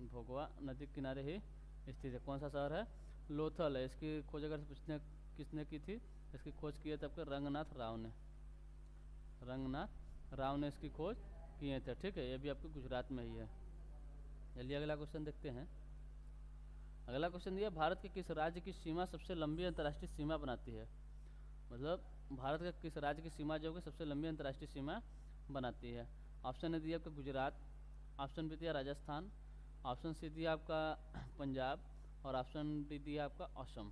भोगवा नदी किनारे ही स्थित है। कौन सा शहर है? लोथल है। इसकी खोज अगर पूछने किसने की थी? इसकी खोज की है तो आपके रंगनाथ राव ने, रंगनाथ राव ने इसकी खोज किए थे। ठीक है, ये भी आपके गुजरात में ही है। चलिए अगला क्वेश्चन देखते हैं। अगला क्वेश्चन दिया, भारत के किस राज्य की सीमा सबसे लंबी अंतर्राष्ट्रीय सीमा बनाती है? मतलब भारत का किस राज्य की सीमा जो है सबसे लंबी अंतर्राष्ट्रीय सीमा बनाती है? ऑप्शन ए दिया आपका गुजरात, ऑप्शन बी दिया राजस्थान, ऑप्शन सी दिया आपका पंजाब और ऑप्शन डी दिया आपका असम।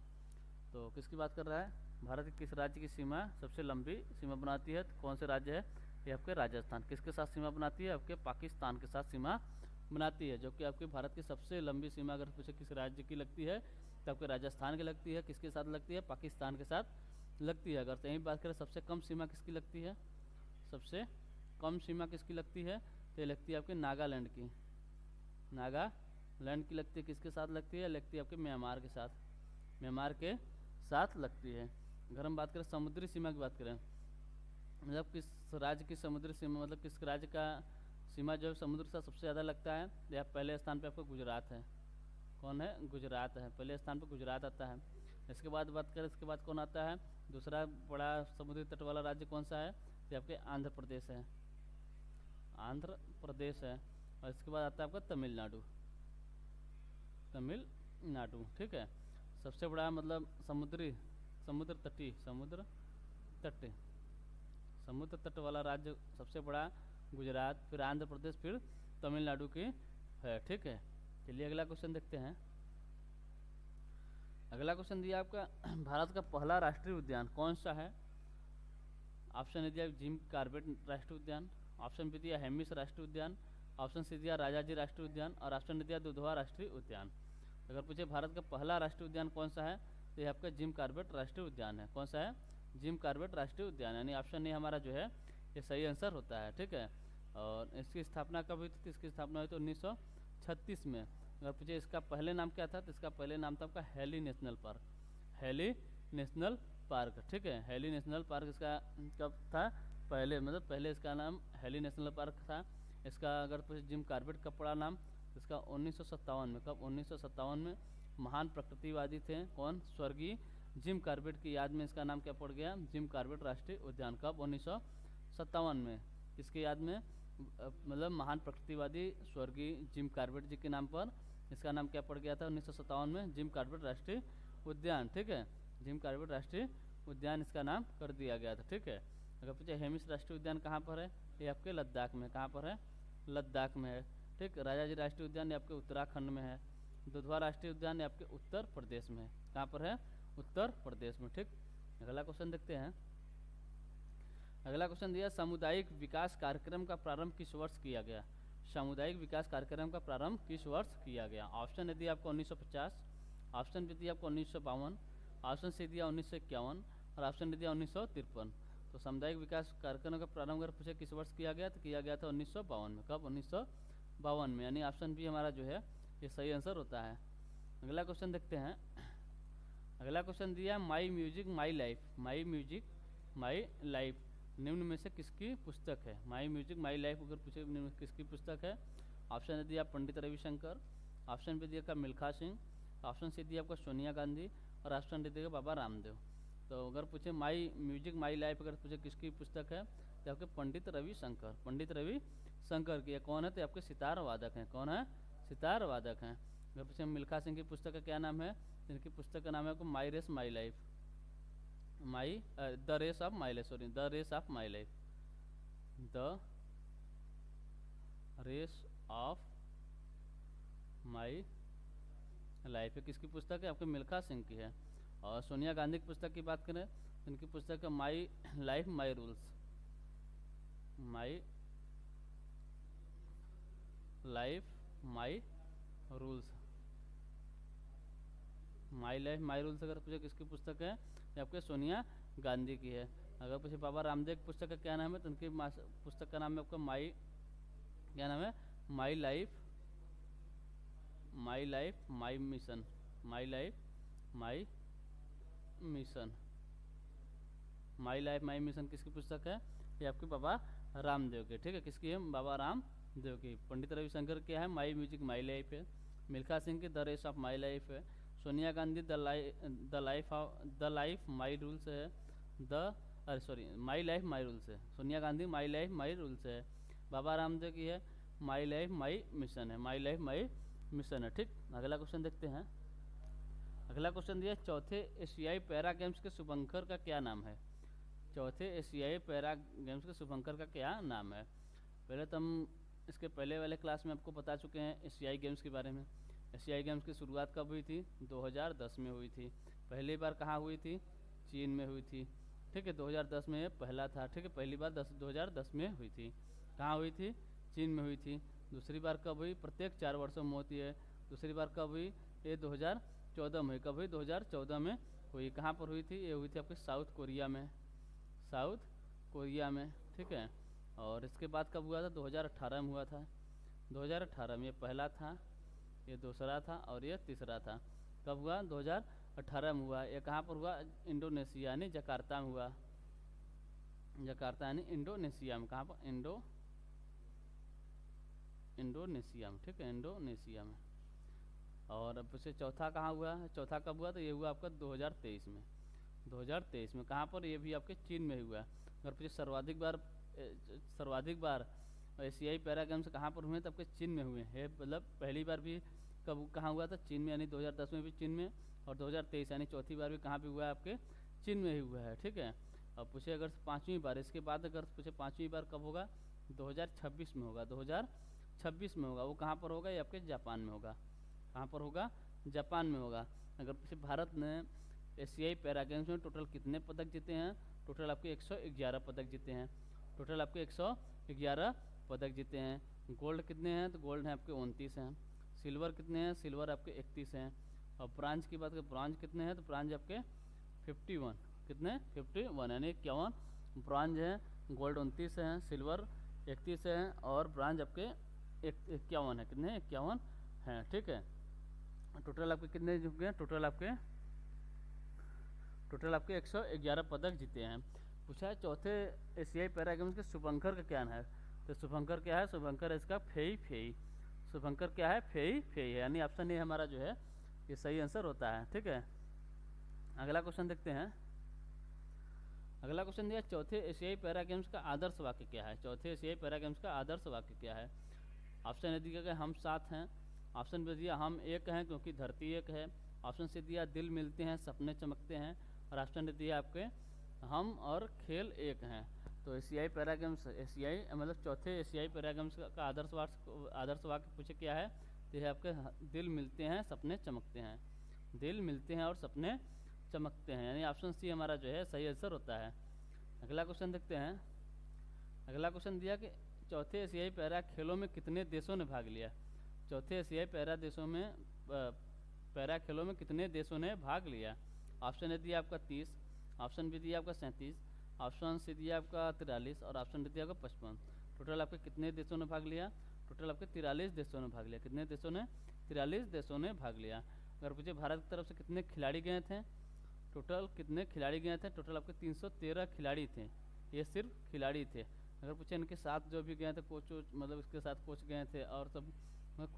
तो किसकी बात कर रहा है? भारत के किस राज्य की सीमा सबसे लंबी सीमा बनाती है? तो कौन से राज्य है? ये आपके राजस्थान। किसके साथ सीमा बनाती है? आपके पाकिस्तान के साथ सीमा बनाती है, जो कि आपके भारत की सबसे लंबी सीमा अगर पूछे किस राज्य की लगती है तो आपके राजस्थान की लगती है। किसके साथ लगती है? पाकिस्तान के साथ लगती है। अगर सही बात करें सबसे कम सीमा किसकी लगती है? सबसे कम सीमा किसकी लगती है? तो ये लगती है आपके नागालैंड की, नागालैंड की लगती है। किसके साथ लगती है? लगती है आपके म्यांमार के साथ, म्यांमार के साथ लगती है। अगर हम बात करें समुद्री सीमा की बात करें, मतलब किस राज्य की समुद्री सीमा, मतलब किस राज्य का सीमा जो समुद्र के साथ सबसे ज़्यादा लगता है? या पहले स्थान पे आपका गुजरात है। कौन है? गुजरात है, पहले स्थान पे गुजरात आता है। इसके बाद बात करें, इसके बाद कौन आता है? दूसरा बड़ा समुद्री तट वाला राज्य कौन सा है? तो आपके आंध्र प्रदेश है, आंध्र प्रदेश है। और इसके बाद आता है आपका तमिलनाडु, तमिलनाडु। ठीक है, सबसे बड़ा मतलब समुद्र तट वाला राज्य सबसे बड़ा गुजरात, फिर आंध्र प्रदेश, फिर तमिलनाडु की है। ठीक है, चलिए अगला क्वेश्चन देखते हैं। अगला क्वेश्चन दिया आपका, भारत का पहला राष्ट्रीय उद्यान कौन सा है? ऑप्शन ए दिया जिम कॉर्बेट राष्ट्रीय उद्यान, ऑप्शन बी दिया हेमिस राष्ट्रीय उद्यान, ऑप्शन सी दिया राजाजी राष्ट्रीय उद्यान और ऑप्शन डी दिया दुधवा राष्ट्रीय उद्यान। अगर पूछे भारत का पहला राष्ट्रीय उद्यान कौन सा है तो ये आपका जिम कॉर्बेट राष्ट्रीय उद्यान है। कौन सा है? जिम कॉर्बेट राष्ट्रीय उद्यान, यानी ऑप्शन ए हमारा जो है ये सही आंसर होता है। ठीक है, और इसकी स्थापना कब हुई थी? इसकी स्थापना हुई तो 1936 में। अगर पूछे इसका पहले नाम क्या था तो इसका पहले नाम था आपका Hailey national park, Hailey national park. ठीक है, हैली नेशनल पार्क इसका कब था? पहले, मतलब पहले इसका नाम हैली नेशनल पार्क था। इसका अगर पूछे जिम कॉर्बेट कब पड़ा नाम तो इसका 1957 में। कब? 1957 में। महान प्रकृतिवादी थे कौन? स्वर्गीय जिम कॉर्बेट की याद में इसका नाम क्या पड़ गया? जिम कॉर्बेट राष्ट्रीय उद्यान। कब? 1957 में। किसके याद में? मतलब महान प्रकृतिवादी स्वर्गीय जिम कॉर्बेट जी के नाम पर इसका नाम क्या पड़ गया था 1957 में? जिम कॉर्बेट राष्ट्रीय उद्यान। ठीक है, जिम कॉर्बेट राष्ट्रीय उद्यान इसका नाम कर दिया गया था। ठीक है, अगर पूछे हेमिस राष्ट्रीय उद्यान कहाँ पर है? ये आपके लद्दाख में। कहाँ पर है? लद्दाख में है। ठीक, राजाजी राष्ट्रीय उद्यान ये आपके उत्तराखंड में है। दुधवा राष्ट्रीय उद्यान ये आपके उत्तर प्रदेश में है। कहाँ पर है? उत्तर प्रदेश में। ठीक, अगला क्वेश्चन देखते हैं। अगला क्वेश्चन दिया, सामुदायिक विकास कार्यक्रम का प्रारंभ किस वर्ष किया गया? सामुदायिक विकास कार्यक्रम का प्रारंभ किस वर्ष किया गया? ऑप्शन ए दिया आपको 1950, ऑप्शन बी दिया आपको 1952, ऑप्शन सी दिया 1951 और ऑप्शन डी दिया 1953। तो सामुदायिक विकास कार्यक्रम का प्रारंभ अगर पूछे किस वर्ष किया गया तो किया गया था 1952 में। कब? 1952 में, यानी ऑप्शन बी हमारा जो है ये सही आंसर होता है। अगला क्वेश्चन देखते हैं। अगला क्वेश्चन दिया, my music my life, my music my life निम्न में से किसकी पुस्तक है? माई म्यूजिक माई लाइफ अगर पूछे निम्न में किसकी पुस्तक है? ऑप्शन दिया पंडित रविशंकर, ऑप्शन बी दिया का मिल्खा सिंह, ऑप्शन सी दिया आपका सोनिया गांधी और ऑप्शन डी दिया बाबा रामदेव। तो अगर पूछे माई म्यूजिक माई लाइफ अगर पूछे किसकी पुस्तक है तो आपके पंडित रविशंकर, पंडित रविशंकर की। कौन है? तो आपके सितार वादक हैं। कौन है? सितार वादक हैं। अगर पूछे मिल्खा सिंह की पुस्तक का क्या नाम है? इनकी पुस्तक का नाम है आपको my race my life, my the race of my life, sorry the race of my life, the race of my life है किसकी पुस्तक है? आपके मिल्खा सिंह की है। और सोनिया गांधी की पुस्तक की बात करें तो इनकी पुस्तक है माई life my rules, my life my rules, my life my rules अगर पूछे किसकी पुस्तक है? ये आपके सोनिया गांधी की है। अगर पूछे बाबा रामदेव की पुस्तक का क्या नाम है तो उनकी पुस्तक का नाम है आपका माई, क्या नाम है? माई लाइफ माई मिशन, माई लाइफ माई मिशन, माई लाइफ माई मिशन किसकी पुस्तक है? ये आपके बाबा रामदेव की, ठीक है, किसकी है, बाबा रामदेव की। पंडित रविशंकर क्या है, माई म्यूजिक माई लाइफ है। मिल्खा सिंह की the race of my life है। Sonia Gandhi the life my rules है। अरे sorry, my life my rules है। Sonia Gandhi my life my rules है। बाबा रामदेव की है माई लाइफ माई मिशन है, माई लाइफ माई मिशन है। ठीक, अगला क्वेश्चन देखते हैं। अगला क्वेश्चन दिया, चौथे एशियाई पैरा गेम्स के शुभंकर का क्या नाम है। चौथे एशियाई पैरा गेम्स के शुभंकर का क्या नाम है। पहले तो हम इसके पहले वाले क्लास में आपको बता चुके हैं एशियाई गेम्स के बारे में। एशियाई गेम्स की शुरुआत कब हुई थी, 2010 में हुई थी। पहली बार कहाँ हुई थी, चीन में हुई थी। ठीक है, 2010 में ये पहला था। ठीक है, पहली बार 2010 में हुई थी। कहाँ हुई थी, चीन में हुई थी। दूसरी बार कब हुई, प्रत्येक 4 वर्षों में होती है। दूसरी बार कब हुई, ये 2014 में हुई। कब हुई, 2014 में हुई। कहाँ पर हुई थी, ये हुई थी आपके साउथ कोरिया में, साउथ कोरिया में। ठीक है, और इसके बाद कब हुआ था, 2018 में हुआ था। 2018 में ये पहला था, ये दूसरा था और ये तीसरा था। कब हुआ, 2018 में हुआ। ये कहाँ पर हुआ, इंडोनेशिया यानी जकार्ता में हुआ। जकार्ता यानी इंडोनेशिया में। कहाँ पर, इंडोनेशिया में। ठीक है, इंडोनेशिया में। और अब से चौथा कहाँ हुआ, चौथा कब हुआ, तो ये हुआ आपका 2023 में। 2023 में कहाँ पर, ये भी आपके चीन में हुआ। अगर पूछे सर्वाधिक बार एशियाई पैरा गेम्स कहाँ पर हुए, तब के चीन में हुए हैं। मतलब पहली बार भी कब कहाँ हुआ था, चीन में, यानी 2010 में भी चीन में, और 2023 यानी चौथी बार भी कहाँ पे हुआ है, आपके चीन में ही हुआ है। ठीक है, अब पूछे अगर 5वीं बार, इसके बाद अगर पूछे 5वीं बार कब होगा, 2026 में होगा। 2026 में होगा। वो कहाँ पर होगा, ये आपके जापान में होगा। कहाँ पर होगा, जापान में होगा। अगर पूछे भारत ने एशियाई पैरा गेम्स में टोटल कितने पदक जीते हैं, टोटल आपके 111 पदक जीते हैं। टोटल आपके 111 पदक जीते हैं। गोल्ड कितने हैं, तो गोल्ड हैं आपके 29 हैं। सिल्वर कितने हैं, सिल्वर आपके 31 हैं। और ब्रांज की बात करें, ब्रांज कितने हैं, तो ब्रांज आपके 51। कितने, 51 यानी 51 ब्रांज हैं। गोल्ड 29 हैं, सिल्वर 31 हैं और ब्रांज आपके 51 है। कितने, 51 हैं। ठीक है, टोटल आपके कितने जीते हैं, टोटल आपके 111 पदक जीते हैं। पूछा है चौथे एशियाई पैरा गेम्स के शुभंकर का क्या नाम है, तो शुभंकर क्या है, शुभंकर इसका फेई फेई। शुभंकर क्या है, फेई फेई है, यानी ऑप्शन ए हमारा जो है ये सही आंसर होता है। ठीक है, अगला क्वेश्चन देखते हैं। अगला क्वेश्चन दिया, चौथे एशियाई पैरा गेम्स का आदर्श वाक्य क्या है। चौथे एशियाई पैरा गेम्स का आदर्श वाक्य क्या है। ऑप्शन ए दिया गया, हम साथ हैं। ऑप्शन बी दिया, हम एक हैं क्योंकि धरती एक है। ऑप्शन सी दिया, दिल मिलते हैं सपने चमकते हैं। और ऑप्शन डी दिया आपके, हम और खेल एक हैं। तो एशियाई पैरा गेम्स, एशियाई मतलब चौथे एशियाई पैरा गेम्स का आदर्श वाक्य पूछे क्या है, तो यह आपके दिल मिलते हैं सपने चमकते हैं। दिल मिलते हैं और सपने चमकते हैं, यानी ऑप्शन सी हमारा जो है सही आंसर होता है। अगला क्वेश्चन देखते हैं। अगला क्वेश्चन दिया कि चौथे एशियाई पैरा खेलों में कितने देशों ने भाग लिया। चौथे एशियाई पैरा खेलों में कितने देशों ने भाग लिया। ऑप्शन ए दिया आपका 30, ऑप्शन बी दिया आपका 37, ऑप्शन सी दिया आपका 43 और ऑप्शन डी दिया आपका 55। टोटल आपके कितने देशों ने भाग लिया, टोटल आपके 43 देशों ने भाग लिया। कितने देशों ने, 43 देशों ने भाग लिया। अगर पूछे भारत की तरफ से कितने खिलाड़ी गए थे, टोटल कितने खिलाड़ी गए थे, टोटल आपके 313 खिलाड़ी थे। ये सिर्फ खिलाड़ी थे। अगर पूछे इनके साथ जो भी गए थे कोच मतलब इसके साथ कोच गए थे और सब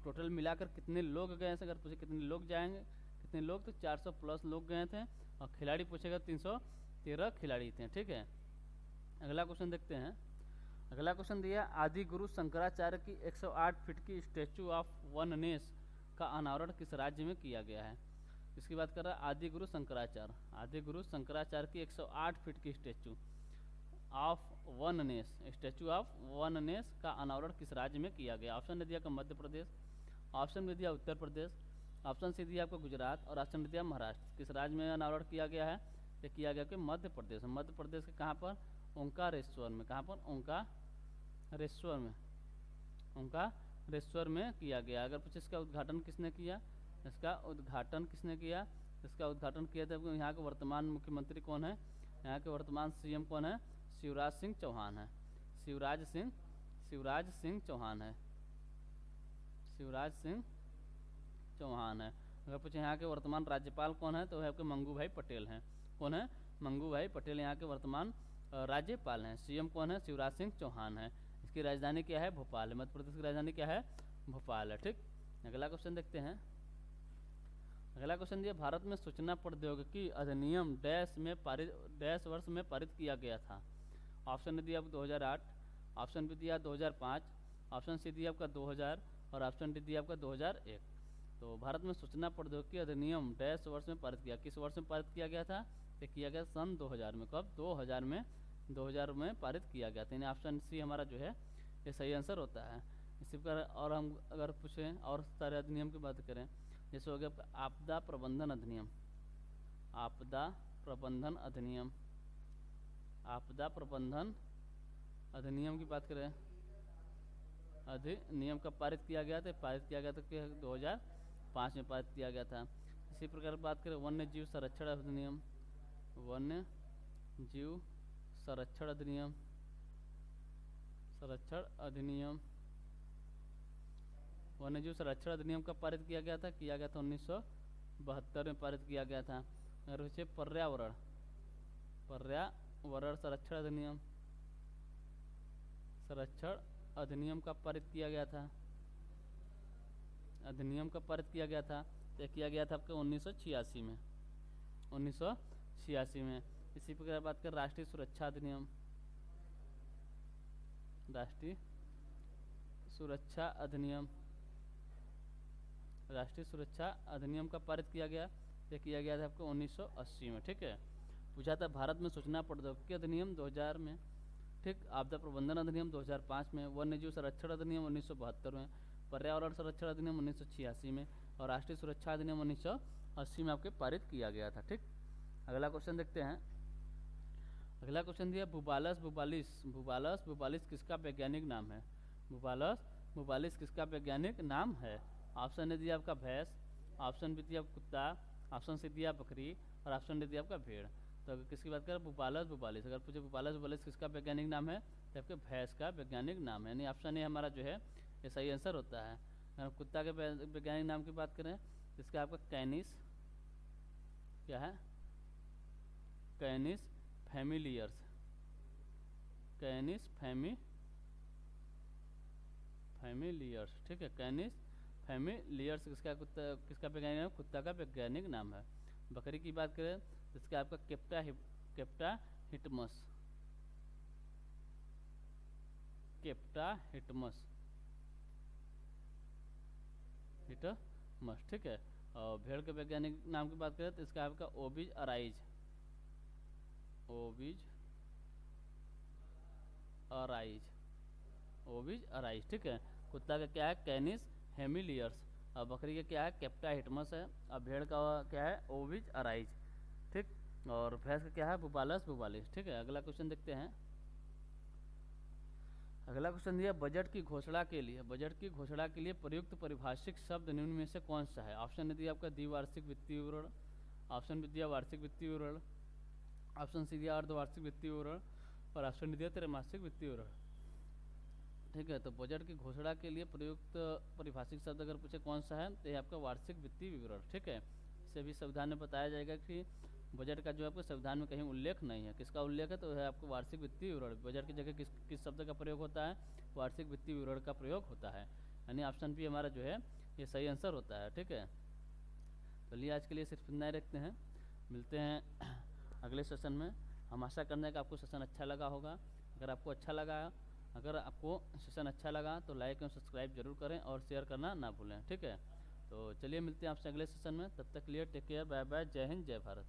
टोटल मिलाकर कितने लोग गए थे, अगर पूछे कितने लोग जाएंगे, कितने लोग, तो 400 प्लस लोग गए थे। और खिलाड़ी पूछेगा 313 खिलाड़ी थे। ठीक है, अगला क्वेश्चन देखते हैं। अगला क्वेश्चन दिया, आदि गुरु शंकराचार्य की 108 फीट की स्टैचू ऑफ वननेस का अनावरण किस राज्य में किया गया है। इसकी बात कर रहा है आदि गुरु शंकराचार्य। आदि गुरु शंकराचार्य की 108 फीट की statue of oneness, statue of oneness का अनावरण किस राज्य में किया गया। ऑप्शन ने दिया आपका मध्य प्रदेश, ऑप्शन में दिया उत्तर प्रदेश, ऑप्शन सी दिया आपको गुजरात और ऑप्शन दिया महाराष्ट्र। किस राज्य में अनावरण किया गया है, ये किया गया कि मध्य प्रदेश। मध्य प्रदेश के कहाँ पर, ओंकारेश्वर में। कहाँ पर, ओंकारेश्वर में, ओंकारेश्वर में किया गया। अगर पूछे इसका उद्घाटन किसने किया, इसका उद्घाटन किसने किया, इसका उद्घाटन किया था यहाँ के वर्तमान मुख्यमंत्री कौन है, यहाँ के वर्तमान सीएम कौन है, शिवराज सिंह चौहान है। शिवराज सिंह चौहान है। शिवराज सिंह चौहान है। अगर पूछे यहाँ के वर्तमान राज्यपाल कौन है, तो है आपके मंगू भाई पटेल हैं। कौन है, मंगू भाई पटेल यहाँ के वर्तमान राज्यपाल हैं। सीएम कौन है? शिवराज सिंह चौहान है। इसकी राजधानी क्या है? भोपाल है। मध्य प्रदेश की राजधानी क्या है? भोपाल है। ठीक, अगला क्वेश्चन देखते हैं। अगला क्वेश्चन दिया, भारत में सूचना प्रौद्योगिकी अधिनियम डैश वर्ष में पारित किया गया था। ऑप्शन ने दिया आपको 2008, ऑप्शन बी दिया 2005, ऑप्शन सी दिया आपका 2000 और ऑप्शन डी दिया आपका 2001। तो भारत में सूचना प्रौद्योगिकी अधिनियम डैश वर्ष में पारित किया, किस वर्ष में पारित किया गया था? ये किया गया सन 2000 में। कब? 2000 में पारित किया गया था। यानी ऑप्शन सी हमारा जो है ये सही आंसर होता है। इसी प्रकार और हम अगर पूछें और सारे अधिनियम की बात करें, जैसे हो गया आपदा प्रबंधन अधिनियम, आपदा प्रबंधन अधिनियम, आपदा प्रबंधन अधिनियम की बात करें, अधिनियम कब पारित किया गया था? पारित किया गया था कि 2005 में पारित किया गया था। इसी प्रकार बात करें वन्य जीव संरक्षण अधिनियम, वन्य जीव संरक्षण अधिनियम, वन्य जीव संरक्षण अधिनियम कब पारित किया गया था? किया गया था 1972 में पारित किया गया था। अगर वैसे पर्यावरण संरक्षण अधिनियम कब पारित किया गया था? अधिनियम कब पारित किया गया था? तो किया गया था आपका 1986 में, 1986 में। इसी प्रकार बात करें राष्ट्रीय सुरक्षा अधिनियम, राष्ट्रीय सुरक्षा अधिनियम कब पारित किया गया? ये किया गया था आपको 1980 में। ठीक है, पूछा था भारत में सूचना प्रौद्योगिकी अधिनियम 2000 में, ठीक, आपदा प्रबंधन अधिनियम 2005 में, वन्य जीव संरक्षण अधिनियम 1972 में, पर्यावरण संरक्षण अधिनियम 1986 में और राष्ट्रीय सुरक्षा अधिनियम 1980 में आपके पारित किया गया था। ठीक, अगला क्वेश्चन देखते हैं। अगला क्वेश्चन दिया बुबालस बुबालिस किसका वैज्ञानिक नाम है? बुबालस बुबालिस किसका वैज्ञानिक नाम है? ऑप्शन ने दिया आपका भैंस, ऑप्शन बी दिया कुत्ता, ऑप्शन सी दिया बकरी और ऑप्शन डी दिया आपका भेड़। तो अगर किसकी बात करें बुबालस बुबालिस, अगर पूछे बुबालस बुबालिस किसका वैज्ञानिक नाम है, तो आपके भैंस का वैज्ञानिक नाम है। यानी ऑप्शन ए हमारा जो है ये सही आंसर होता है। अगर कुत्ता के वैज्ञानिक नाम की बात करें तो इसका आपका कैनिस, क्या है? कैनिस फैमिलियर्स, कैनिस फैमिलियर्स। ठीक है, कैनिस फैमिलियर्स किसका वैज्ञानिक नाम? कुत्ता का वैज्ञानिक नाम है। बकरी की बात करें तो इसका आपका केप्टा हिटमस। ठीक है, और भेड़ के वैज्ञानिक नाम की बात करें तो इसका आपका ओविज अराइज। ठीक है, कुत्ता का क्या है? कैनिस हेमिलियर्स और बकरी का क्या है? केप्टा हिटमस है और भेड़ का क्या है? ओविज अराइज। ठीक, और भैंस का क्या है? बुबालस बुबालिस। ठीक है, अगला क्वेश्चन देखते हैं। अगला क्वेश्चन दिया बजट की घोषणा के लिए प्रयुक्त परिभाषिक शब्द निम्न में से कौन सा है? ऑप्शन ने दिया आपका द्विवार्षिक वित्तीय विवरण, ऑप्शन बी दिया वार्षिक वित्तीय विवरण, ऑप्शन सी दिया अर्धवार्षिक वित्तीय विवरण और ऑप्शन डी दिया त्रैमासिक वित्तीय विवरण। ठीक है, तो बजट की घोषणा के लिए प्रयुक्त परिभाषिक शब्द अगर पूछे कौन सा है तो ये आपका वार्षिक वित्तीय विवरण। ठीक है, इसे भी संविधान में बताया जाएगा कि बजट का जो आपको संविधान में कहीं उल्लेख नहीं है, किसका उल्लेख है? तो है आपको वार्षिक वित्तीय विवरण। बजट की जगह किस शब्द का प्रयोग होता है? वार्षिक वित्तीय विवरण का प्रयोग होता है। यानी ऑप्शन बी हमारा जो है ये सही आंसर होता है। ठीक है, चलिए आज के लिए सिर्फ इतना ही रखते हैं, मिलते हैं अगले सेशन में। हम आशा करने का आपको सेशन अच्छा लगा होगा। अगर आपको सेशन अच्छा लगा तो लाइक और सब्सक्राइब जरूर करें और शेयर करना ना भूलें। ठीक है, तो चलिए मिलते हैं आपसे अगले सेशन में। तब तक के लिए टेक केयर, बाय बाय, जय हिंद, जय भारत।